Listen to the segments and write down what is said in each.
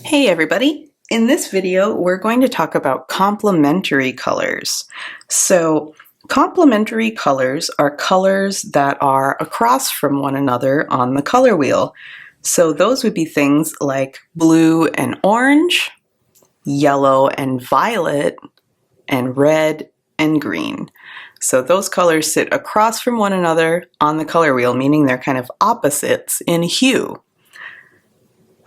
Hey everybody! In this video, we're going to talk about complementary colors. So, complementary colors are colors that are across from one another on the color wheel. So those would be things like blue and orange, yellow and violet, and red and green. So those colors sit across from one another on the color wheel, meaning they're kind of opposites in hue.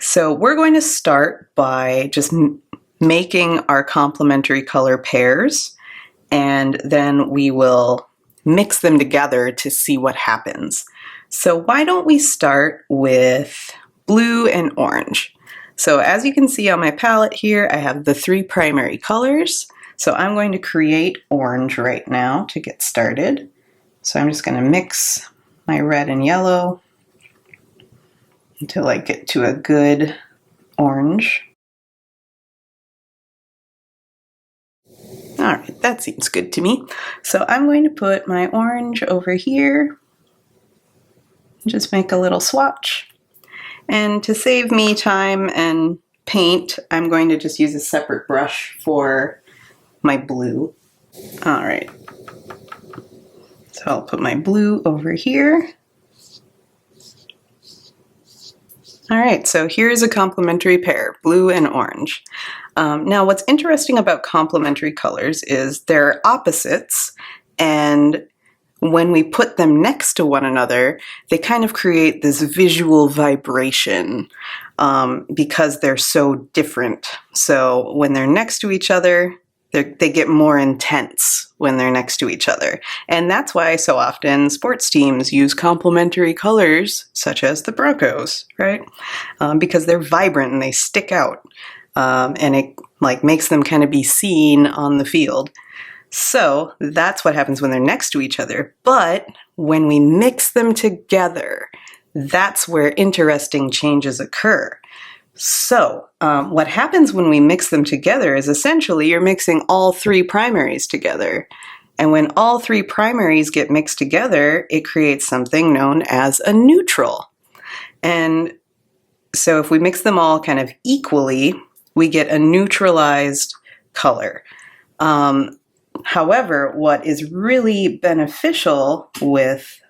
So we're going to start by just making our complementary color pairs, and then we will mix them together to see what happens. So why don't we start with blue and orange? So as you can see on my palette here, I have the three primary colors. So I'm going to create orange right now to get started. So I'm just going to mix my red and yellow until I get to a good orange. All right, that seems good to me. So I'm going to put my orange over here, just make a little swatch. And to save me time and paint, I'm going to just use a separate brush for my blue. All right, so I'll put my blue over here. All right, so here's a complementary pair, blue and orange. Now what's interesting about complementary colors is they're opposites, and when we put them next to one another, they kind of create this visual vibration because they're so different. So when they're next to each other, they get more intense when they're next to each other. And that's why so often sports teams use complementary colors, such as the Broncos, right? Because they're vibrant and they stick out. And it makes them kind of be seen on the field. So that's what happens when they're next to each other. But when we mix them together, that's where interesting changes occur. So what happens when we mix them together is essentially you're mixing all three primaries together. And when all three primaries get mixed together, it creates something known as a neutral. And so if we mix them all kind of equally, we get a neutralized color. However, what is really beneficial with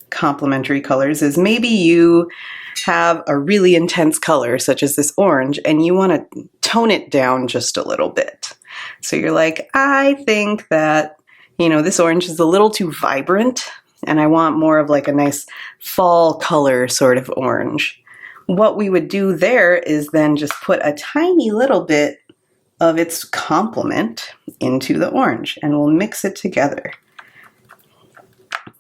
complementary colors is maybe you have a really intense color, such as this orange, and you want to tone it down just a little bit. So you're like, I think that, this orange is a little too vibrant, and I want more of like a nice fall color sort of orange. What we would do there is then just put a tiny little bit of its complement into the orange, and we'll mix it together.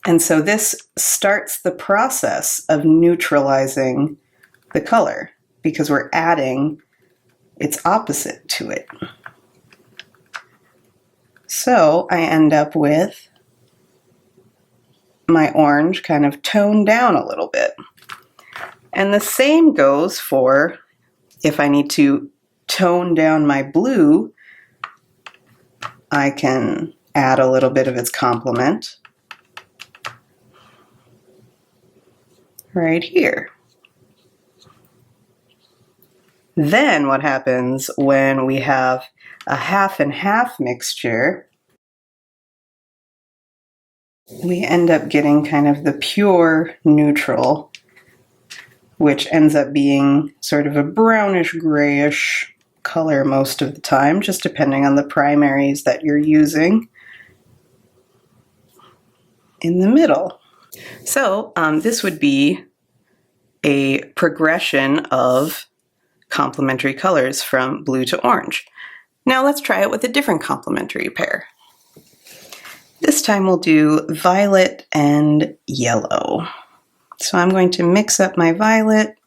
And so this starts the process of neutralizing the color because we're adding its opposite to it. So I end up with my orange kind of toned down a little bit. And the same goes for if I need to tone down my blue, I can add a little bit of its complement right here. Then what happens when we have a half and half mixture, we end up getting kind of the pure neutral, which ends up being sort of a brownish grayish color most of the time, just depending on the primaries that you're using in the middle. So this would be a progression of complementary colors from blue to orange. Now let's try it with a different complementary pair. This time we'll do violet and yellow. So I'm going to mix up my violet.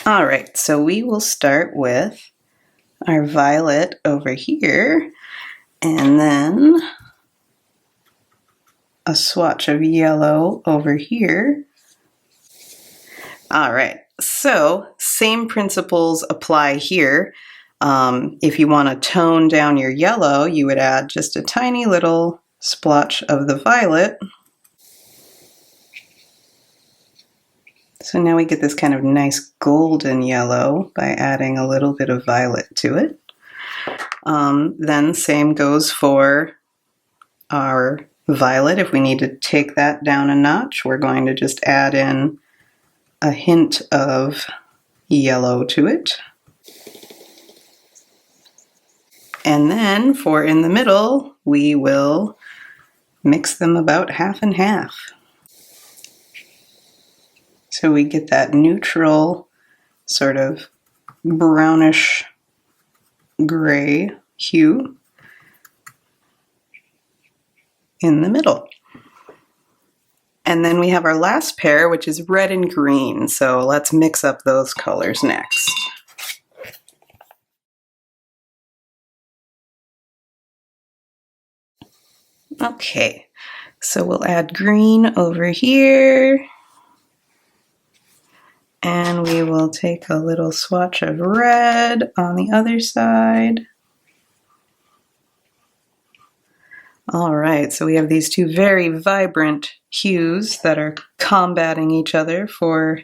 All right, so we will start with our violet over here, and then a swatch of yellow over here. All right, so same principles apply here. If you want to tone down your yellow, you would add just a tiny little splotch of the violet. So now we get this kind of nice golden yellow by adding a little bit of violet to it. Then same goes for our violet. If we need to take that down a notch, we're going to just add in a hint of yellow to it. And then for in the middle, we will mix them about half and half. So we get that neutral sort of brownish gray hue in the middle. And then we have our last pair, which is red and green. So let's mix up those colors next. Okay, so we'll add green over here. And we will take a little swatch of red on the other side. All right, so we have these two very vibrant hues that are combating each other for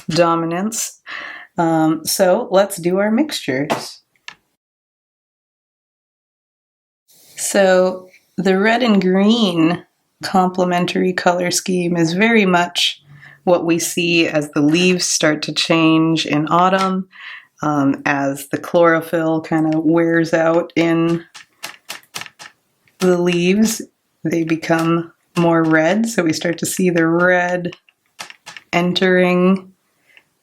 dominance. So let's do our mixtures. So the red and green complementary color scheme is very much what we see as the leaves start to change in autumn, as the chlorophyll kind of wears out in the leaves. They become more red, so we start to see the red entering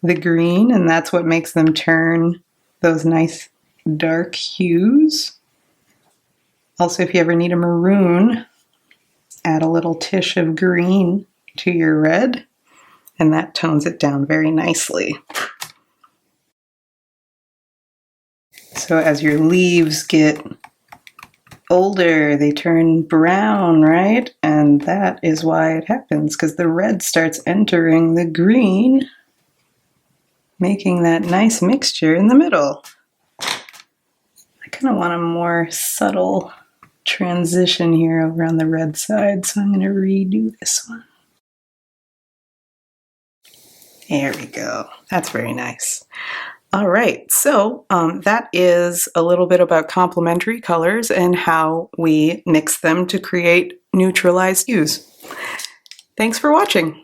the green, and that's what makes them turn those nice dark hues. Also, if you ever need a maroon, add a little tish of green to your red, and that tones it down very nicely. So as your leaves get older, they turn brown, right? And that is why it happens, because the red starts entering the green, making that nice mixture in the middle. I kind of want a more subtle transition here over on the red side, so I'm going to redo this one. There we go. That's very nice. All right, so that is a little bit about complementary colors and how we mix them to create neutralized hues. Thanks for watching.